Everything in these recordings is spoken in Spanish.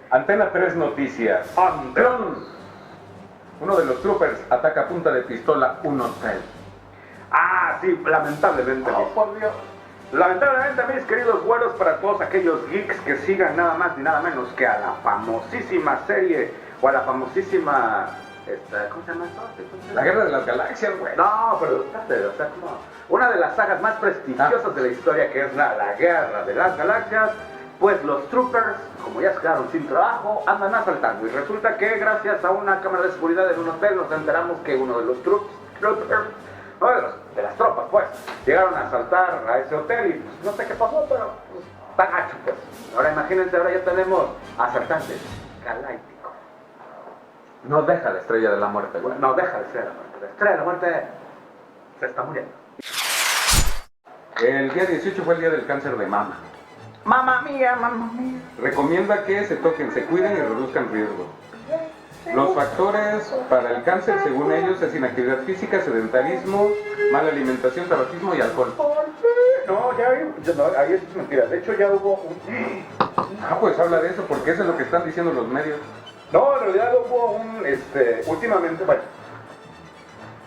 Antena 3 Noticias. Clon. Uno de los troopers ataca a punta de pistola un hotel. Ah, sí, lamentablemente. Oh, por Dios. Lamentablemente, mis queridos güeros, para todos aquellos geeks que sigan nada más ni nada menos que a la famosísima serie o a la famosísima... ¿cómo se llama esto? La Guerra de las Galaxias, güey. No, pero espérate, o sea, como una de las sagas más prestigiosas de la historia, que es la Guerra de las Galaxias, pues los troopers, como ya se quedaron sin trabajo, andan asaltando. Y resulta que gracias a una cámara de seguridad en un hotel nos enteramos que uno de los troopers, de las tropas, pues, llegaron a asaltar a ese hotel y pues, no sé qué pasó, pero pues, está gacho, pues. Ahora imagínense, ahora ya tenemos asaltantes galácticos. No deja la Estrella de la Muerte, güey. No deja de ser la muerte. La Estrella de la Muerte se está muriendo. El día 18 fue el día del cáncer de mama. Mamma mía, mamma mía. Recomienda que se toquen, se cuiden y reduzcan riesgo. Los factores para el cáncer, según ellos, es inactividad física, sedentarismo, mala alimentación, tabaquismo y alcohol. No, ahí es mentira. De hecho, ya hubo un... Ah, pues habla de eso, porque eso es lo que están diciendo los medios. No, en realidad hubo un, últimamente, bueno...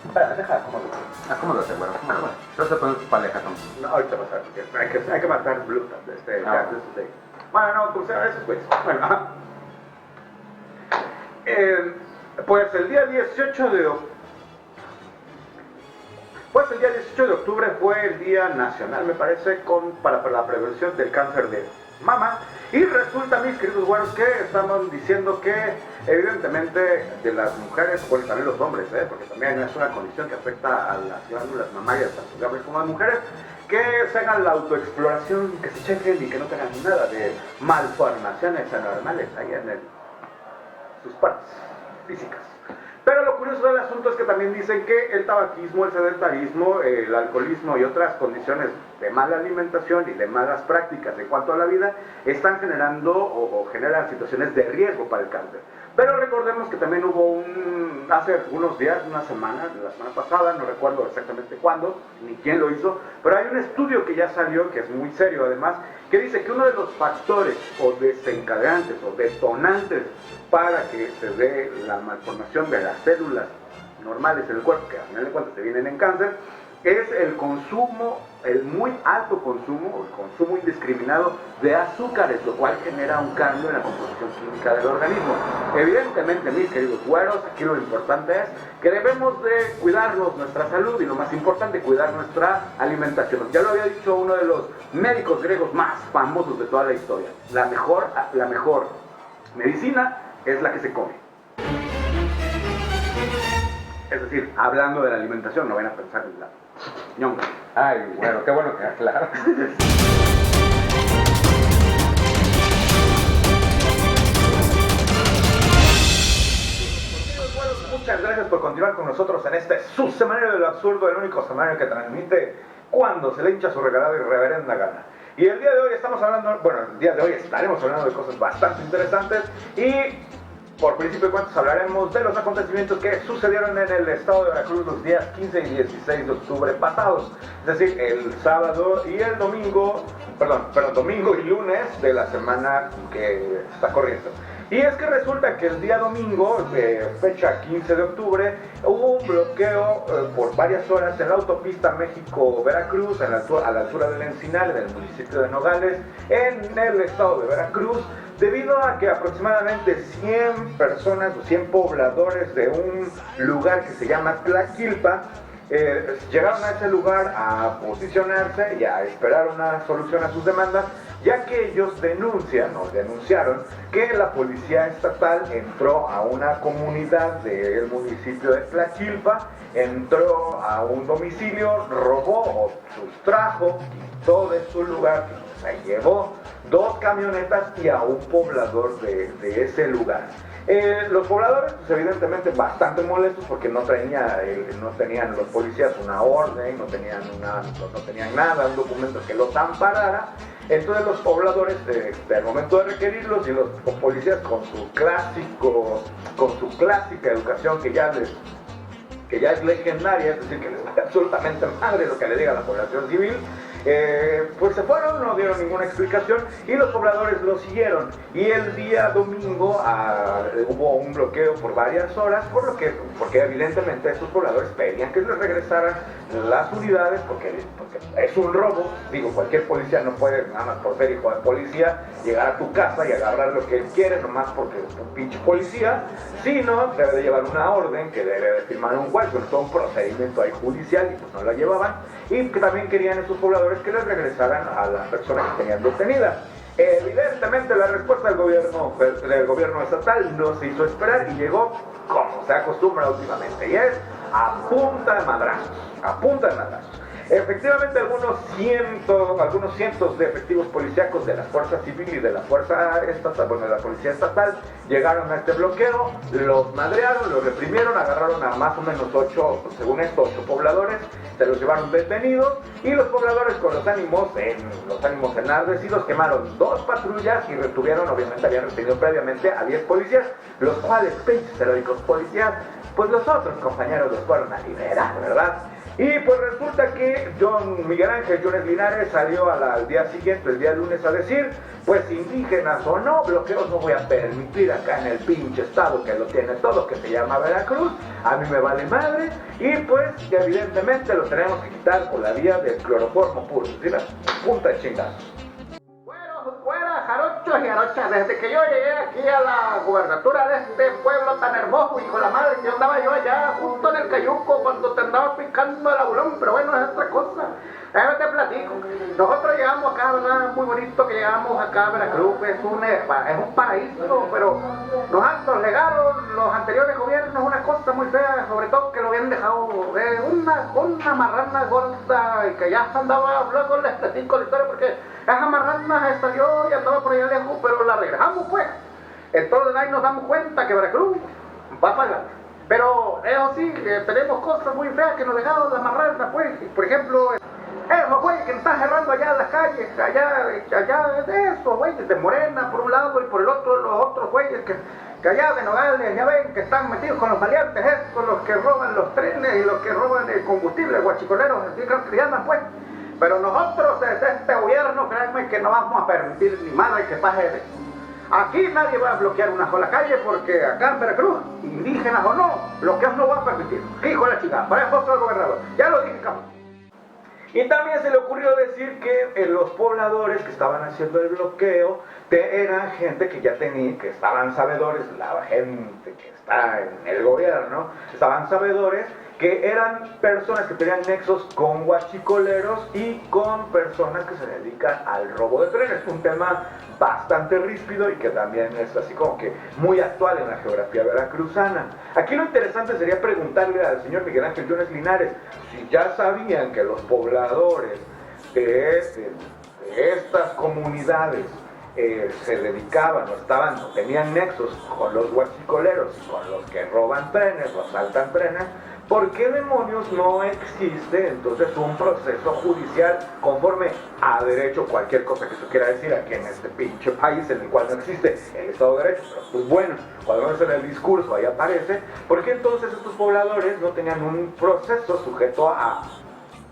Espera, deja, acomódate. Acomódate, güey, acomódate. No se pone tu paleja, Tom. No, ahorita pasa, porque hay que matar Blue. Bueno, no, pues esos güeyes. Bueno, pues el día 18 de octubre fue el Día Nacional, me parece, para la prevención del cáncer de mama. Y resulta, mis queridos güeros, que estamos diciendo que evidentemente de las mujeres, bueno, también los hombres, porque también es una condición que afecta a las glándulas mamarias, tanto de hombres como de mujeres, que se hagan la autoexploración, que se chequen y que no tengan nada de malformaciones anormales ahí en sus partes físicas. Pero lo curioso del asunto es que también dicen que el tabaquismo, el sedentarismo, el alcoholismo y otras condiciones de mala alimentación y de malas prácticas en cuanto a la vida están generando o generan situaciones de riesgo para el cáncer. Pero recordemos que también hubo hace unos días, la semana pasada, no recuerdo exactamente cuándo, ni quién lo hizo, pero hay un estudio que ya salió, que es muy serio además, que dice que uno de los factores o desencadenantes o detonantes para que se dé la malformación de las células normales en el cuerpo, que al final de cuentas se vienen en cáncer, es el consumo, el muy alto consumo, el consumo indiscriminado de azúcares, lo cual genera un cambio en la composición química del organismo. Evidentemente, mis queridos güeros, aquí lo importante es que debemos de cuidarnos nuestra salud y lo más importante, cuidar nuestra alimentación. Ya lo había dicho uno de los médicos griegos más famosos de toda la historia. La mejor medicina es la que se come. Es decir, hablando de la alimentación, no van a pensar en la ñonga. Ay, bueno, qué bueno que aclaras. Muchas gracias por continuar con nosotros en este subsemanario de lo absurdo, el único semanario que transmite cuando se le hincha su regalada y reverenda gana. Y el día de hoy estaremos hablando de cosas bastante interesantes y por principio de cuentas hablaremos de los acontecimientos que sucedieron en el estado de Veracruz los días 15 y 16 de octubre pasados, es decir, el sábado y el domingo, domingo y lunes de la semana que está corriendo. Y es que resulta que el día domingo, fecha 15 de octubre, hubo un bloqueo por varias horas en la autopista México-Veracruz, a la altura del Encinal, en el municipio de Nogales, en el estado de Veracruz, debido a que aproximadamente 100 personas o 100 pobladores de un lugar que se llama Tlaquilpa llegaron a ese lugar a posicionarse y a esperar una solución a sus demandas, ya que ellos denunciaron que la policía estatal entró a una comunidad del municipio de Tlaquilpa, entró a un domicilio, robó o sustrajo, quitó de su lugar, se llevó 2 camionetas y a un poblador de ese lugar. Los pobladores, pues evidentemente bastante molestos porque no tenían los policías una orden, no tenían nada, un documento que los amparara. Entonces los pobladores, al momento de requerirlos, y los policías con su clásica educación que ya les que ya es legendaria, es decir, que les vale absolutamente madre lo que le diga la población civil, pues se fueron, no dieron ninguna explicación y los pobladores lo siguieron. Y el día domingo hubo un bloqueo por varias horas, porque evidentemente estos pobladores pedían que les regresaran las unidades, porque es un robo. Digo, cualquier policía no puede, nada más por ser hijo de policía, llegar a tu casa y agarrar lo que él quiere, nomás porque es un pinche policía, sino debe de llevar una orden que debe de firmar un juez, con todo un procedimiento ahí judicial, y pues no la llevaban. Y que también querían esos pobladores que les regresaran a las personas que tenían detenidas. Evidentemente la respuesta del gobierno estatal no se hizo esperar y llegó como se acostumbra últimamente, y es a punta de madrazos, a punta de madrazos. Efectivamente, algunos cientos de efectivos policíacos de la Fuerza Civil y de la Fuerza Estatal, bueno, de la Policía Estatal, llegaron a este bloqueo, los madrearon, los reprimieron, agarraron a más o menos 8, según esto, 8 pobladores, se los llevaron detenidos, y los pobladores con los ánimos enardecidos quemaron 2 patrullas y retuvieron, obviamente habían retenido previamente a 10 policías, los cuales, pinches heroicos policías, pues los otros compañeros los fueron a liberar, ¿verdad? Y pues resulta que Miguel Ángel Yunes Linares salió al día siguiente, el día lunes, a decir, pues indígenas o no, bloqueos no voy a permitir acá en el pinche estado que lo tiene todo, que se llama Veracruz, a mí me vale madre, y pues que evidentemente lo tenemos que quitar por la vía del cloroformo puro, ¿sí? La punta de chingazos. Fuera, jarochos y jarochas, desde que yo llegué aquí a la gubernatura de este pueblo tan hermoso, hijo de la madre, que andaba yo allá justo en el Cayuco cuando te andaba picando el abulón, pero bueno, es otra cosa. Déjame te platico. Nosotros llegamos acá, ¿verdad? Muy bonito que llegamos acá a Veracruz, es un paraíso, pero nos legaron los anteriores gobiernos una cosa muy fea, sobre todo que lo habían dejado una marrana gorda, y que ya andaba, luego les platico la historia, porque esa marrana se salió y andaba por allá lejos, pero la regresamos pues. Entonces ahí nos damos cuenta que Veracruz va para adelante. Pero eso sí, tenemos cosas muy feas que nos dejaron las marranas pues. Por ejemplo, esos güeyes que están cerrando allá en las calles, allá de esos güeyes de Morena por un lado y por el otro los otros güeyes que allá de Nogales, ya ven que están metidos con los maleantes estos, los que roban los trenes y los que roban el combustible, guachicoleros, así que andan pues. Pero nosotros desde este gobierno, créanme que no vamos a permitir ni madre que pase de eso. Aquí nadie va a bloquear una sola calle porque acá en Veracruz, indígenas o no, bloqueos no va a permitir. Hijo de la chica, para eso el gobernador. Ya lo dije, cabrón. Y también se le ocurrió decir que los pobladores que estaban haciendo el bloqueo eran gente que ya tenía, que estaban sabedores, la gente que está en el gobierno, estaban sabedores que eran personas que tenían nexos con huachicoleros y con personas que se dedican al robo de trenes. Un tema bastante ríspido y que también es así como que muy actual en la geografía veracruzana. Aquí lo interesante sería preguntarle al señor Miguel Ángel Yunes Linares si ya sabían que los pobladores de estas comunidades se dedicaban o tenían nexos con los huachicoleros, con los que roban trenes o asaltan trenes. ¿Por qué demonios no existe entonces un proceso judicial conforme a derecho, cualquier cosa que eso quiera decir aquí en este pinche país en el cual no existe el Estado de Derecho? Pero pues bueno, cuando menos en el discurso ahí aparece, ¿por qué entonces estos pobladores no tenían un proceso sujeto a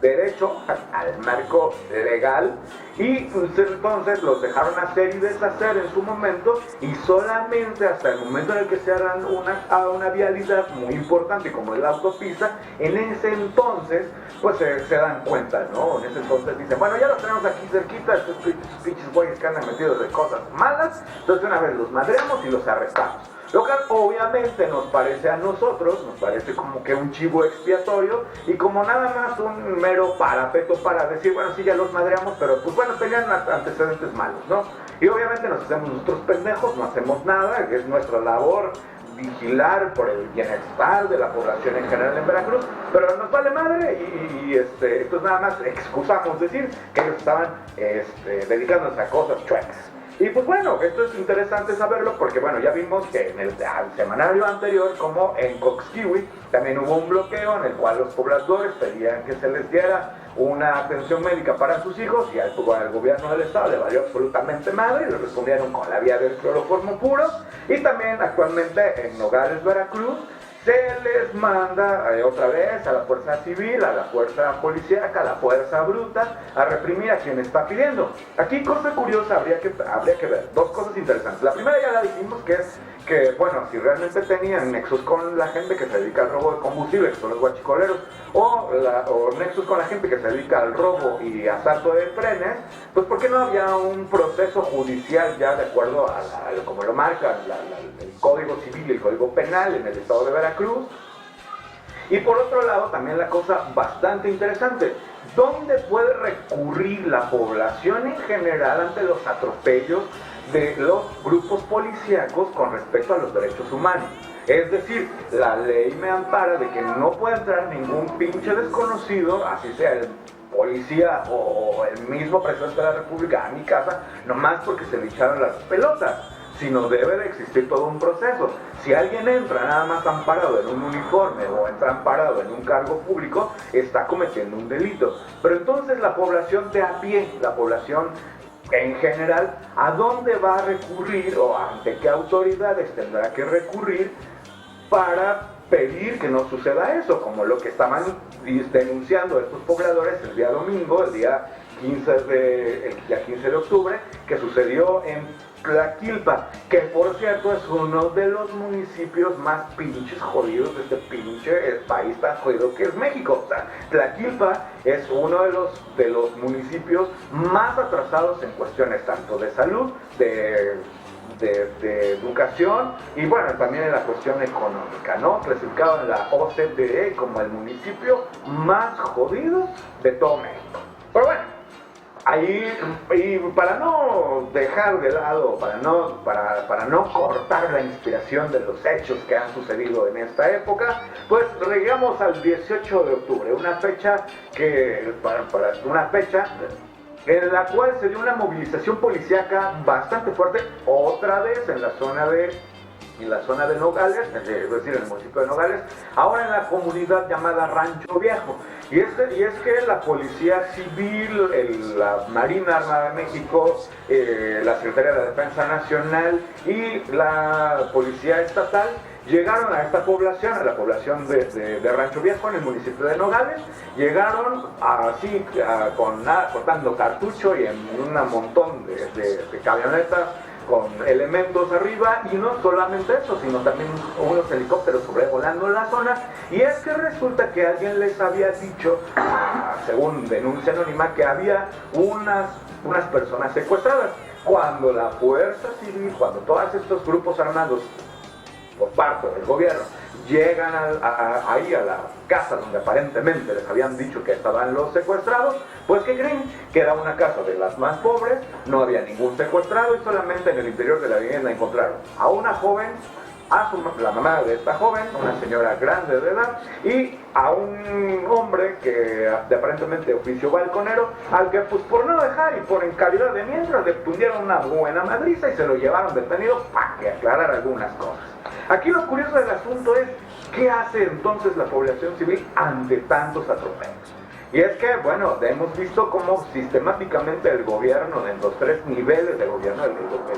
derecho, al marco legal, y entonces los dejaron hacer y deshacer en su momento, y solamente hasta el momento en el que se harán una vialidad muy importante como es la autopista, en ese entonces pues se dan cuenta, ¿no? En ese entonces dicen, bueno, ya los tenemos aquí cerquita, estos pinches güeyes que andan metidos de cosas malas, entonces una vez los madreamos y los arrestamos. Lo que obviamente nos parece a nosotros, nos parece como que un chivo expiatorio y como nada más un mero parapeto para decir, bueno, sí, ya los madreamos, pero pues bueno, tenían antecedentes malos, ¿no? Y obviamente nos hacemos nosotros pendejos, no hacemos nada, que es nuestra labor vigilar por el bienestar de la población en general en Veracruz, pero nos vale madre y entonces nada más excusamos decir que ellos estaban dedicándose a cosas chuecas. Y pues bueno, esto es interesante saberlo porque bueno, ya vimos que en el semanario anterior, como en Coxquihui, también hubo un bloqueo en el cual los pobladores pedían que se les diera una atención médica para sus hijos y al gobierno del estado le valió absolutamente madre y le respondieron con la vía del cloroformo puro. Y también actualmente en Nogales, Veracruz, se les manda otra vez a la fuerza civil, a la fuerza policíaca, a la fuerza bruta, a reprimir a quien está pidiendo. Aquí, cosa curiosa, habría que ver dos cosas interesantes. La primera ya la dijimos, que es que, bueno, si realmente tenían nexos con la gente que se dedica al robo de combustible, que son los guachicoleros, o nexos con la gente que se dedica al robo y asalto de trenes, pues ¿por qué no había un proceso judicial ya de acuerdo a como lo marca el Código Civil y el Código Penal en el estado de Veracruz? Y por otro lado, también la cosa bastante interesante, ¿dónde puede recurrir la población en general ante los atropellos de los grupos policíacos con respecto a los derechos humanos? Es decir, la ley me ampara de que no puede entrar ningún pinche desconocido, así sea el policía o el mismo presidente de la República, a mi casa, nomás porque se le echaron las pelotas, sino debe de existir todo un proceso. Si alguien entra nada más amparado en un uniforme o entra amparado en un cargo público, está cometiendo un delito. Pero entonces la población de a pie, la población en general, ¿a dónde va a recurrir o ante qué autoridades tendrá que recurrir para pedir que no suceda eso? Como lo que estaban denunciando estos pobladores el día domingo, el día 15 de octubre, que sucedió en Tlaquilpa, que por cierto es uno de los municipios más pinches jodidos de este pinche país tan jodido que es México. O sea, Tlaquilpa es uno de los municipios más atrasados en cuestiones tanto de salud, de educación y bueno, también en la cuestión económica, ¿no? Clasificado en la OCDE como el municipio más jodido de todo México. Pero bueno, ahí, y para no dejar de lado, para no cortar la inspiración de los hechos que han sucedido en esta época, pues llegamos al 18 de octubre, una fecha en la cual se dio una movilización policíaca bastante fuerte, otra vez en la zona de Nogales, es decir, en el municipio de Nogales, ahora en la comunidad llamada Rancho Viejo. Y es que la Policía Civil, la Marina Armada de México, la Secretaría de la Defensa Nacional y la Policía Estatal llegaron a esta población, a la población de Rancho Viejo, en el municipio de Nogales. Llegaron así, cortando cartucho y en un montón de camionetas con elementos arriba, y no solamente eso, sino también unos helicópteros sobrevolando la zona. Y es que resulta que alguien les había dicho, según denuncia anónima, que había unas personas secuestradas. Cuando la fuerza civil, cuando todos estos grupos armados por parte del gobierno llegan ahí a la casa donde aparentemente les habían dicho que estaban los secuestrados, pues ¿qué creen? Que era una casa de las más pobres, no había ningún secuestrado y solamente en el interior de la vivienda encontraron a una joven, la mamá de esta joven, una señora grande de edad, y a un hombre que de aparentemente oficio balconero, al que pues por no dejar y por encaridad de mientras le tundieron una buena madriza y se lo llevaron detenido para que aclarara algunas cosas. Aquí lo curioso del asunto es, ¿qué hace entonces la población civil ante tantos atropellos? Y es que, bueno, hemos visto cómo sistemáticamente el gobierno, en los tres niveles del gobierno, el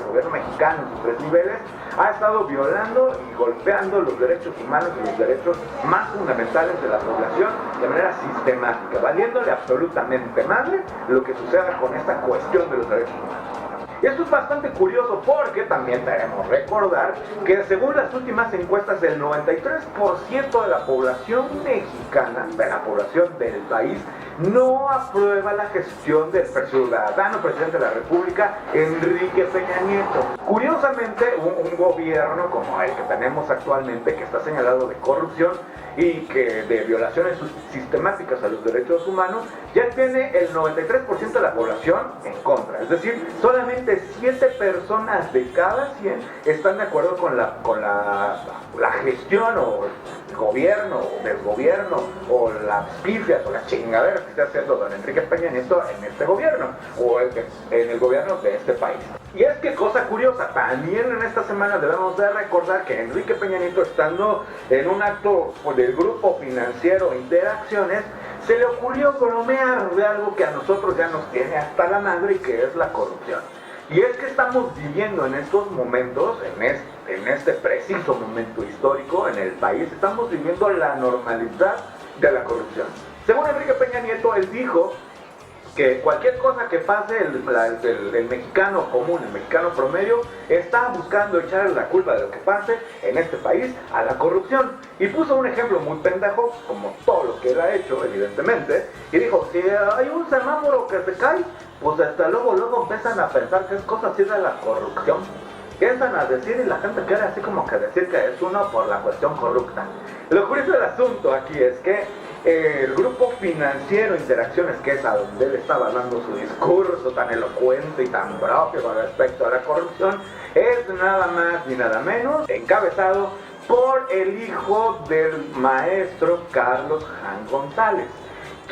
gobierno mexicano en sus tres niveles, ha estado violando y golpeando los derechos humanos y los derechos más fundamentales de la población de manera sistemática, valiéndole absolutamente madre lo que suceda con esta cuestión de los derechos humanos. Y esto es bastante curioso porque también debemos recordar que según las últimas encuestas, el 93% de la población mexicana, de la población del país, no aprueba la gestión del ciudadano presidente de la República, Enrique Peña Nieto. Curiosamente, un gobierno como el que tenemos actualmente, que está señalado de corrupción y que de violaciones sistemáticas a los derechos humanos, ya tiene el 93% de la población en contra. Es decir, solamente 7 personas de cada 100 están de acuerdo con la gestión o el gobierno o desgobierno o las pifias o las chingaderas que está haciendo don Enrique Peña Nieto en este gobierno o en el gobierno de este país. Y es que cosa curiosa, también en esta semana debemos de recordar que Enrique Peña Nieto, estando en un acto del grupo financiero Interacciones, se le ocurrió bromear de algo que a nosotros ya nos tiene hasta la madre, y que es la corrupción. Y es que estamos viviendo en estos momentos, en este preciso momento histórico en el país, estamos viviendo la normalidad de la corrupción. Según Enrique Peña Nieto, él dijo que cualquier cosa que pase, el mexicano común, el mexicano promedio, está buscando echarle la culpa de lo que pase en este país a la corrupción. Y puso un ejemplo muy pendejo, como todo lo que él ha hecho, evidentemente, y dijo, si hay un semáforo que se cae, pues hasta luego empiezan a pensar que es cosa así de la corrupción. Empiezan a decir y la gente quiere así como que decir que es uno por la cuestión corrupta. Lo curioso del asunto aquí es que el grupo financiero Interacciones, que es a donde él estaba dando su discurso tan elocuente y tan propio con respecto a la corrupción, es nada más ni nada menos encabezado por el hijo del maestro Carlos Jan González,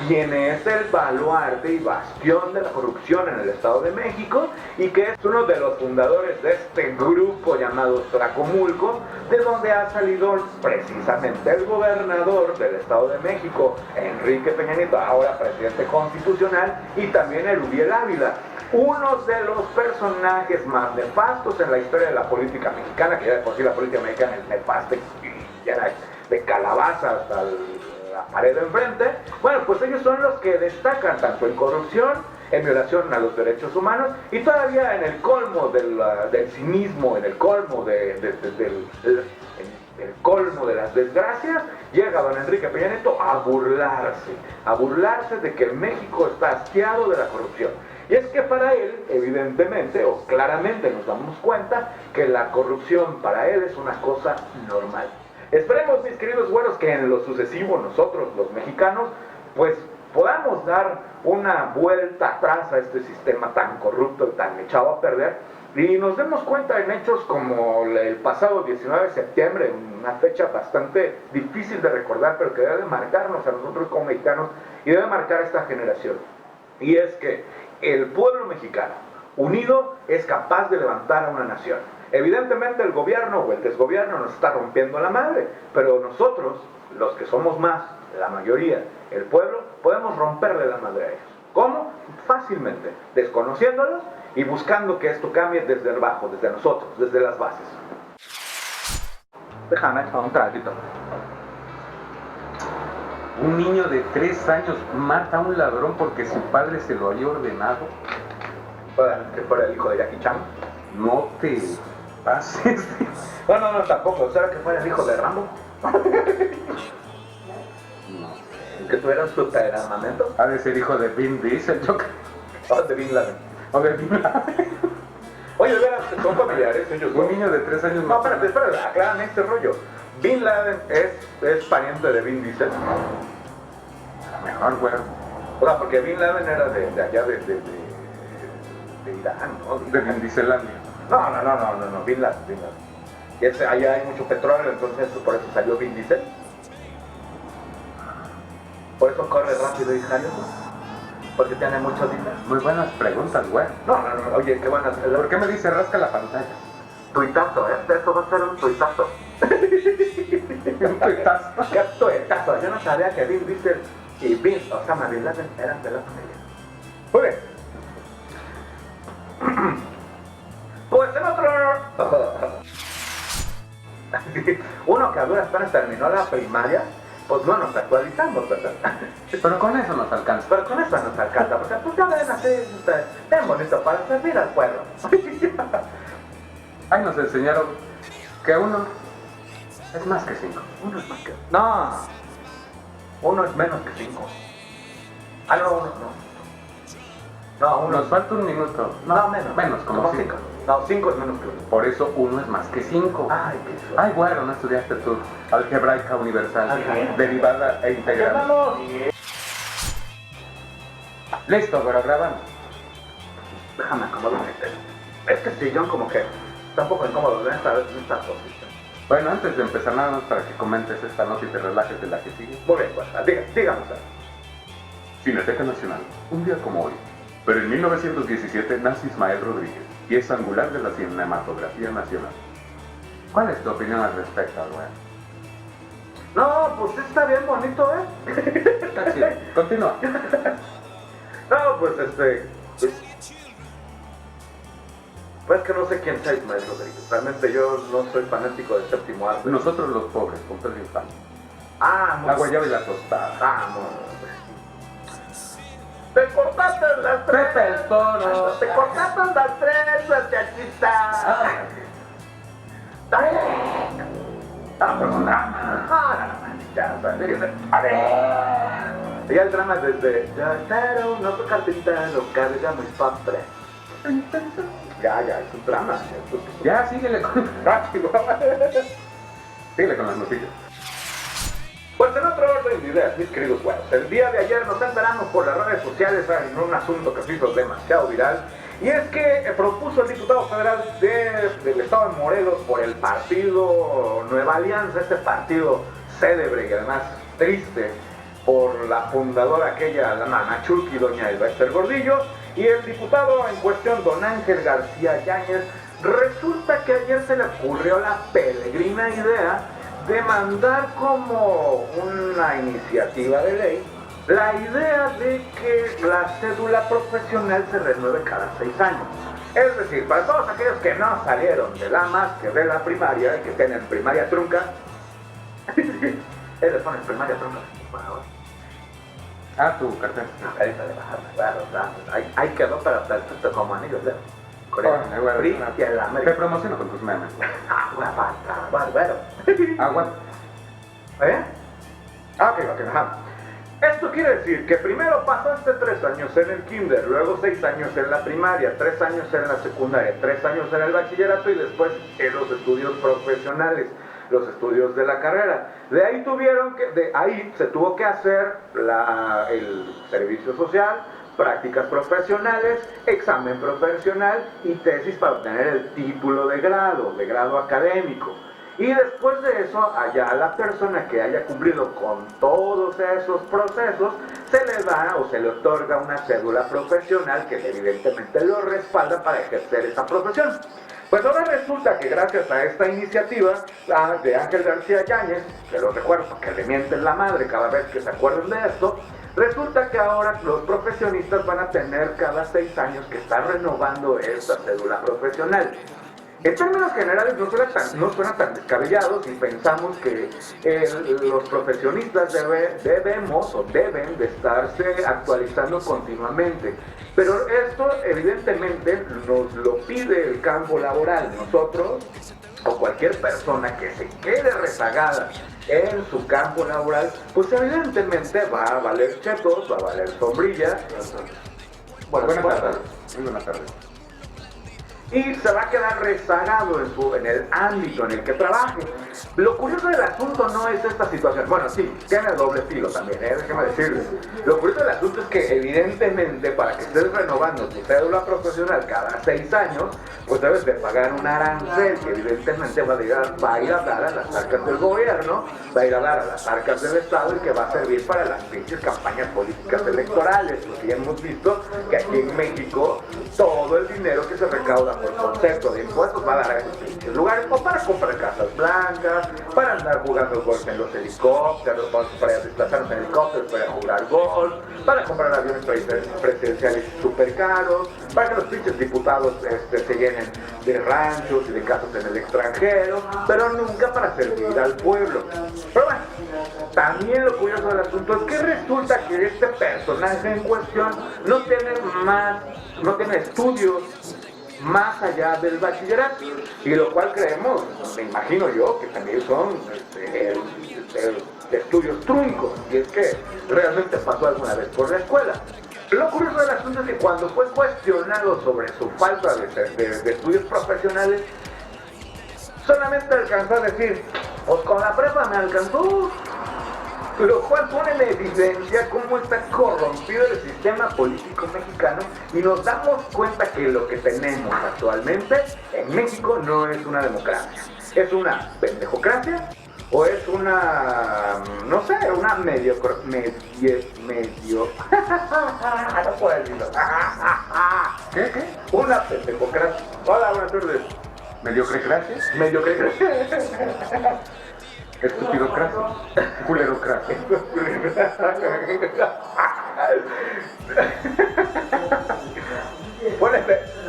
quien es el baluarte y bastión de la corrupción en el Estado de México y que es uno de los fundadores de este grupo llamado Tlacomulco, de donde ha salido precisamente el gobernador del Estado de México, Enrique Peña Nieto, ahora presidente constitucional, y también el Uriel Ávila, uno de los personajes más nefastos en la historia de la política mexicana, que ya de por sí la política mexicana es nefasta y ya de calabaza hasta la pared de enfrente. Bueno, pues ellos son los que destacan tanto en corrupción, en violación a los derechos humanos y todavía en el colmo del cinismo, en el colmo el colmo de las desgracias, llega don Enrique Peña Nieto a burlarse de que México está hastiado de la corrupción. Y es que para él, evidentemente, o claramente nos damos cuenta, que la corrupción para él es una cosa normal. Esperemos, mis queridos güeros, que en lo sucesivo nosotros, los mexicanos, pues podamos dar una vuelta atrás a este sistema tan corrupto y tan echado a perder y nos demos cuenta en hechos como el pasado 19 de septiembre, una fecha bastante difícil de recordar, pero que debe de marcarnos a nosotros como mexicanos y debe marcar a esta generación. Y es que el pueblo mexicano, unido, es capaz de levantar a una nación. Evidentemente el gobierno o el desgobierno nos está rompiendo la madre, pero nosotros, los que somos más, la mayoría, el pueblo, podemos romperle la madre a ellos. ¿Cómo? Fácilmente, desconociéndolos y buscando que esto cambie desde abajo, desde nosotros, desde las bases. Déjame echar un traguito. Un niño de 3 años mata a un ladrón porque su padre se lo había ordenado. Que fuera el hijo de Jackie Chan. No te pases. No, tampoco. ¿Será que fuera el hijo de Rambo? No. ¿Que tuviera un super armamento? Ha de ser hijo de Vin Diesel, yo creo. O de Bin Laden. O de Bin Laden. Oye, verás, son familiares ellos. Un niño de 3 años No, mata. espérate, aclárame este rollo. Bin Laden es pariente de Vin Diesel. A lo mejor, güey. O sea, porque Bin Laden era de allá de Irán, ¿no? De Vin Dieselandia. No, Bin Laden. Y allá hay mucho petróleo, entonces por eso salió Vin Diesel. Por eso corre rápido y jalioso. Porque tiene mucho dinero. Muy buenas preguntas, güey. No, oye, qué van a hacer. ¿Por qué me dice rasca la pantalla? Tuitazo, esto va a ser un tuitazo. Un tuitazo. ¿Qué tuitazo? Yo no sabía que Vin Diesel y Osama Bin Laden eran de la familia. Muy bien. Pues en otro... Uno que a duras penas terminó la primaria, pues no nos actualizamos, ¿verdad? Pero con eso nos alcanza. Pero con eso nos alcanza, porque pues ya deben hacer bien bonito para servir al pueblo. Ahí nos enseñaron que uno es más que 5. Uno es más que... No, uno es menos que 5. Ah, no, uno no. No, uno Nos falta un minuto. No, menos. Menos, como 5. No, 5 es menos que 1. Por eso uno es más que 5. Ay, qué suerte. Ay, bueno, no estudiaste tú algebraica universal, Ajá. derivada e integral. ¡Vamos! Listo, pero grabando. Déjame acomodarme. Es que el sillón como que está un poco incómodo en esta posición. Bueno, antes de empezar nada más para que comentes esta nota y te relajes de la que sigue. Muy bien, pues, díganos. Cineteca Nacional, un día como hoy. Pero en 1917 nace Ismael Rodríguez, pieza angular de la cinematografía nacional. ¿Cuál es tu opinión al respecto, güey? No, pues está bien bonito, ¿eh? Está chido. Continúa. No, pues Pues que no sé quién sea Ismael Rodríguez. Realmente yo no soy fanático del séptimo arte. Nosotros los pobres, con Pedro Infante. Ah, La guayaba y la tostada. Vamos. Te cortaste las tres. Pepe el Toro. Te cortaste las tres, muchachita. Ah, pero un drama. Ah, no, ya, ya el drama desde yo espero no tocar pintado, carga mis padres. Ya, es un drama. Ya, síguele con... síguele con las noticias. Pues en otro orden de ideas, mis queridos güeyos, el día de ayer nos enteramos por las redes sociales en un asunto que se hizo demasiado viral, y es que propuso el diputado federal del estado de Morelos por el partido Nueva Alianza, este partido célebre y además triste por la fundadora aquella, la mamachurqui, doña Elba Ester Gordillo, y el diputado en cuestión, don Ángel García Yáñez. Resulta que ayer se le ocurrió la peregrina idea de mandar como una iniciativa de ley la idea de que la cédula profesional se renueve cada 6 años. Es decir, para todos aquellos que no salieron de la más que de la primaria, que tienen primaria trunca, él le pone primaria trunca. Ah, tu cartera. Ahí quedó para perfecto como anillo de Órale, güey, PRI y el te América. promociono con tus memes. Bárbaro. Agua. ¿Eh? Ok, ajá. Esto quiere decir que primero pasaste 3 años en el kinder, luego 6 años en la primaria, 3 años en la secundaria, 3 años en el bachillerato y después en los estudios profesionales, los estudios de la carrera. De ahí se tuvo que hacer el servicio social, prácticas profesionales, examen profesional y tesis para obtener el título de grado académico. Y después de eso, allá a la persona que haya cumplido con todos esos procesos, se le da o se le otorga una cédula profesional que evidentemente lo respalda para ejercer esa profesión. Pues ahora resulta que gracias a esta iniciativa de Ángel García Yáñez, que lo recuerdo porque le mienten la madre cada vez que se acuerden de esto, resulta que ahora los profesionistas van a tener cada 6 años que estar renovando esta cédula profesional. En términos generales no suena tan descabellado si pensamos que los profesionistas deben de estarse actualizando continuamente. Pero esto evidentemente nos lo pide el campo laboral. Nosotros o cualquier persona que se quede rezagada en su campo laboral, pues evidentemente va a valer chetos, va a valer sombrillas. Buenas tardes. Muy buenas tardes. Y se va a quedar rezagado en el ámbito en el que trabaje. Lo curioso del asunto no es esta situación. Bueno, sí, tiene doble filo también, déjeme decirles. Lo curioso del asunto es que evidentemente para que estés renovando tu cédula profesional cada 6 años, pues debes de pagar un arancel que evidentemente va a ir a dar a las arcas del gobierno, va a ir a dar a las arcas del Estado y que va a servir para las pinches campañas políticas electorales. Porque ya hemos visto que aquí en México todo el dinero que se recauda por concepto de impuestos va a dar a esos pinches lugares, o para comprar casas blancas, para andar jugando golf en los helicópteros, para desplazarnos en helicópteros, para jugar golf, para comprar aviones presidenciales súper caros, para que los pinches diputados se llenen de ranchos y de casas en el extranjero, pero nunca para servir al pueblo. Pero bueno, también lo curioso del asunto es que resulta que este personaje en cuestión no tiene estudios más allá del bachillerato, y lo cual creemos, me imagino yo, que también son estudios truncos, y es que realmente pasó alguna vez por la escuela. Lo curioso del asunto es que cuando fue cuestionado sobre su falta de estudios profesionales, solamente alcanzó a decir, pues con la prepa me alcanzó. Lo cual pone en evidencia cómo está corrompido el sistema político mexicano, y nos damos cuenta que lo que tenemos actualmente en México no es una democracia, es una pendejocracia, o es una, no sé, una medio, no puedo decirlo. ¿Qué? Una pendejocracia. Hola, buenas tardes. ¿Mediocrecracia? Mediocracia. Estupidocracia. Culerocracia.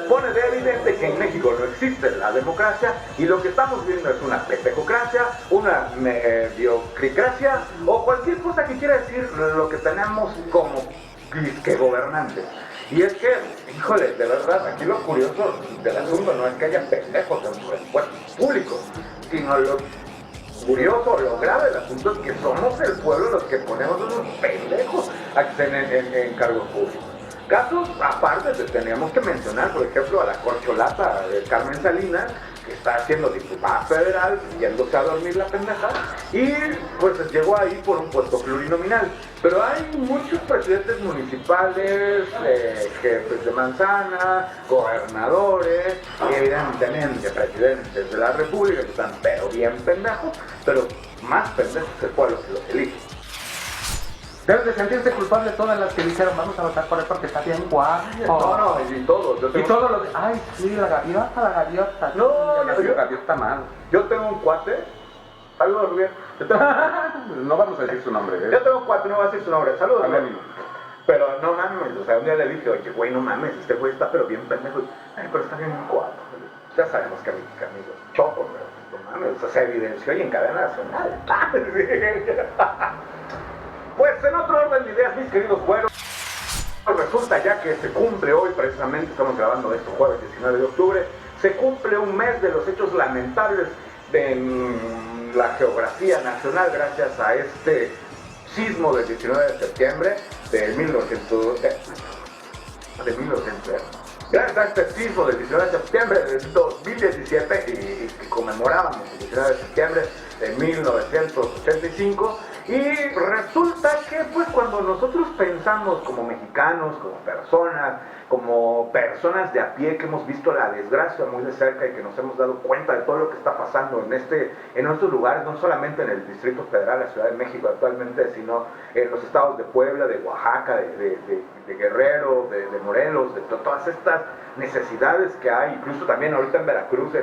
pone de evidente que en México no existe la democracia y lo que estamos viendo es una pendejocracia, una mediocricracia o cualquier cosa que quiera decir lo que tenemos como que gobernantes. Y es que, híjole, de verdad, aquí lo curioso del asunto no es que haya pendejos en los puestos públicos, sino lo curioso, lo grave del asunto es que somos el pueblo los que ponemos a esos pendejos a que estén en cargos públicos. Casos aparte tenemos que mencionar, por ejemplo, a la corcholata de Carmen Salinas, que está siendo diputada federal, yéndose a dormir la pendeja, y pues llegó ahí por un puesto plurinominal. Pero hay muchos presidentes municipales, jefes de manzana, gobernadores, y evidentemente presidentes de la república que están pero bien pendejos, pero más pendejos que el pueblo que los elige. Debes de sentirte culpable todas las que dijeron vamos a votar por él porque está bien guapo. No, y todo. Y todo lo de, ay sí, la gaviota. No, la gaviota está mal. Yo tengo un cuate, saludos Rubén. No vamos a decir su nombre. Yo tengo un cuate, no voy a decir su nombre, saludos. Anónimo. Pero no mames, o sea, un día le dije, oye, güey, no mames, este güey está pero bien pendejo. Ay, pero está bien guapo. Ya sabemos que a mi amigo choco, pero no mames, o sea, se evidenció y en cadena nacional. Pues en otro orden de ideas, mis queridos güeros, resulta ya que se cumple hoy, precisamente estamos grabando esto jueves 19 de octubre, se cumple un mes de los hechos lamentables de la geografía nacional gracias a este sismo del 19 de septiembre de 1900. Gracias a este sismo del 19 de septiembre de 2017 y que conmemorábamos el 19 de septiembre de 1985. Y resulta que pues cuando nosotros pensamos como mexicanos, como personas de a pie que hemos visto la desgracia muy de cerca y que nos hemos dado cuenta de todo lo que está pasando en estos lugares, no solamente en el Distrito Federal, la Ciudad de México actualmente, sino en los estados de Puebla, de Oaxaca, de Guerrero, de Morelos, de todas estas necesidades que hay, incluso también ahorita en Veracruz,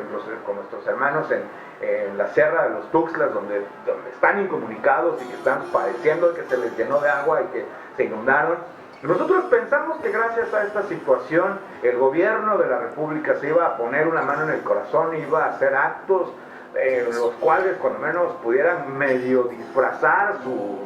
con nuestros hermanos en la Sierra de los Tuxtlas, donde están incomunicados y que están padeciendo que se les llenó de agua y que se inundaron. Nosotros pensamos que gracias a esta situación el gobierno de la República se iba a poner una mano en el corazón, iba a hacer actos en los cuales cuando menos pudieran medio disfrazar su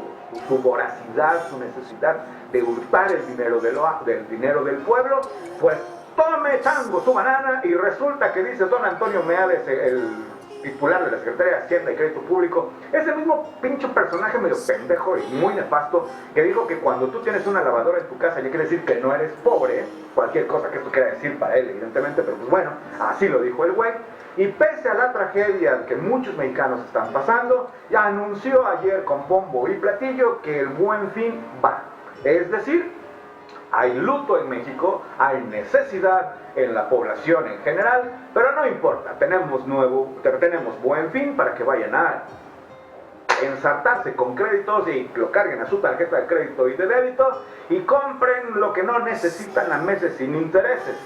voracidad, su necesidad de hurtar el dinero del dinero del pueblo. Pues tome chango su banana, y resulta que dice don Antonio Meades, el titular de la Secretaría de Hacienda y Crédito Público, ese mismo pinche personaje medio pendejo y muy nefasto, que dijo que cuando tú tienes una lavadora en tu casa ya quiere decir que no eres pobre, cualquier cosa que esto quiera decir para él evidentemente, pero pues bueno, así lo dijo el güey. Y pese a la tragedia que muchos mexicanos están pasando, ya anunció ayer con bombo y platillo que el Buen Fin va. Es decir, hay luto en México, hay necesidad en la población en general, pero no importa, tenemos Buen Fin para que vayan a ensartarse con créditos y lo carguen a su tarjeta de crédito y de débito y compren lo que no necesitan a meses sin intereses.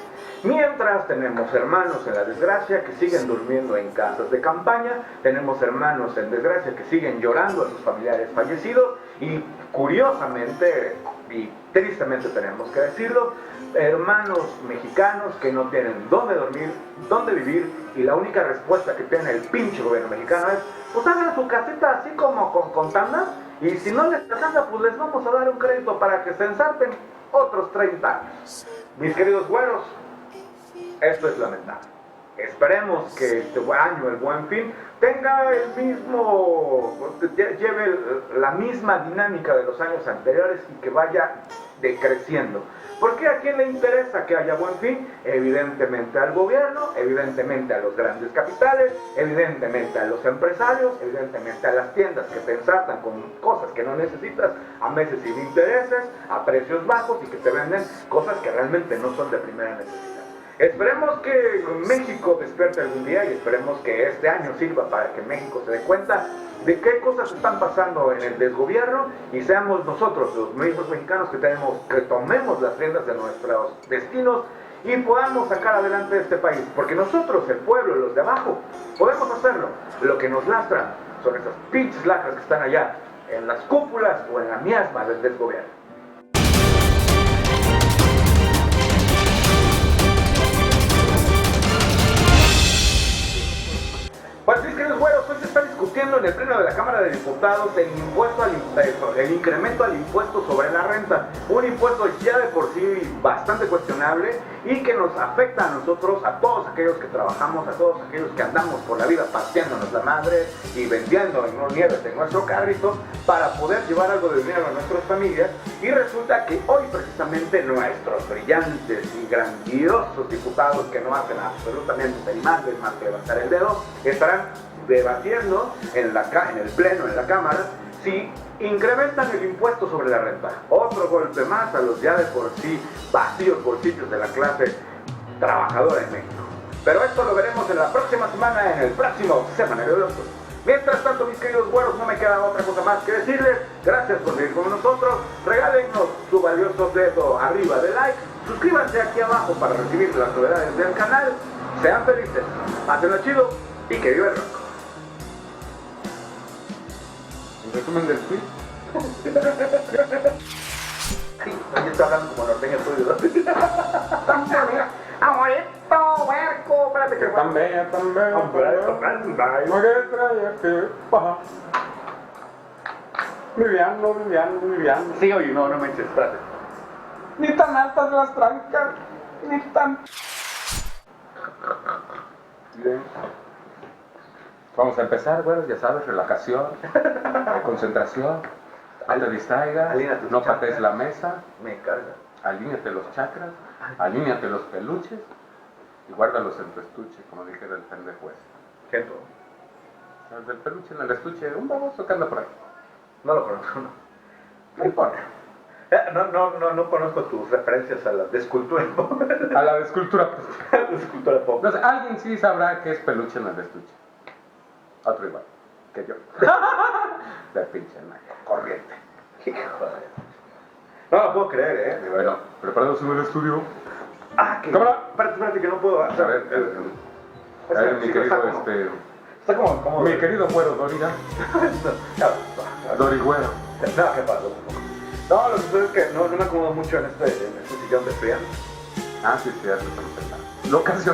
Mientras tenemos hermanos en la desgracia que siguen durmiendo en casas de campaña, tenemos hermanos en desgracia que siguen llorando a sus familiares fallecidos y curiosamente y tristemente tenemos que decirlo, hermanos mexicanos que no tienen dónde dormir, dónde vivir, y la única respuesta que tiene el pinche gobierno mexicano es pues hagan su casita así como con tandas, y si no les alcanza pues les vamos a dar un crédito para que se ensarten otros 30 años. Mis queridos güeros, esto es lamentable. Esperemos que este año, el Buen Fin, lleve la misma dinámica de los años anteriores y que vaya decreciendo. ¿Por qué? ¿A quién le interesa que haya Buen Fin? Evidentemente al gobierno, evidentemente a los grandes capitales, evidentemente a los empresarios, evidentemente a las tiendas que te ensartan con cosas que no necesitas, a meses sin intereses, a precios bajos y que te venden cosas que realmente no son de primera necesidad. Esperemos que México despierte algún día y esperemos que este año sirva para que México se dé cuenta de qué cosas están pasando en el desgobierno y seamos nosotros, los mismos mexicanos, que tomemos las riendas de nuestros destinos y podamos sacar adelante este país. Porque nosotros, el pueblo, los de abajo, podemos hacerlo. Lo que nos lastra son esas pinches lacras que están allá, en las cúpulas o en la miasma del desgobierno. Pues mis queridos güeros, hoy se está discutiendo en el pleno de la Cámara de Diputados el incremento al impuesto sobre la renta. Un impuesto ya de por sí bastante cuestionable y que nos afecta a nosotros, a todos aquellos que trabajamos, a todos aquellos que andamos por la vida partiéndonos la madre y vendiendo en unos nieves en nuestro carrito para poder llevar algo de dinero a nuestras familias. Y resulta que hoy precisamente nuestros brillantes y grandiosos diputados que no hacen absolutamente ni más que levantar el dedo, estarán debatiendo en el pleno, en la Cámara, si incrementan el impuesto sobre la renta. Otro golpe más a los ya de por sí vacíos bolsillos de la clase trabajadora en México. Pero esto lo veremos en la próxima semana, en el próximo Semanario de Absurdo. Mientras tanto, mis queridos güeros, no me queda otra cosa más que decirles. Gracias por seguir con nosotros. Regálenos su valioso dedo arriba de like. Suscríbanse aquí abajo para recibir las novedades del canal. Sean felices, pásenlo chido y que viva el rock. ¿Un resumen del tweet? Sí, yo estoy hablando como norteño tuyo. Tan bonito. Amorito, huerco, espérate que Tan bella, tan bella. No que traía que baja. Viviano. Sí, oye, no me eches, espérate. Ni tan altas las trancas, ni tan... Bien. Vamos a empezar, güey, ya sabes, relajación, concentración, no te distraigas, Alínea tus no chakras. patees la mesa, Me carga. alíñate los chakras, alíñate los peluches y guárdalos en tu estuche, como dijera el pendejo ese. ¿Qué tú? El del peluche en el estuche, un baboso que anda por ahí. No lo conozco, no. No importa. No conozco tus referencias a la de escultura. A la de escultura, pues. De escultura pop. No sé, alguien sí sabrá qué es peluche en el estuche. Otro igual, que yo. De pinche magia, corriente. Hijo de... No lo puedo creer, Bueno, preparados en el estudio. que... Cámara. Espérate, que no puedo hacer. A ver, mi sí, querido, está como- Está como... mi querido güero Dorina, Dorigüero. No, ¿qué pasó? No, lo que sucede es que no me acomodo mucho en este sillón de frío. Ah, sí, ya se está empezando. Lo ocasional.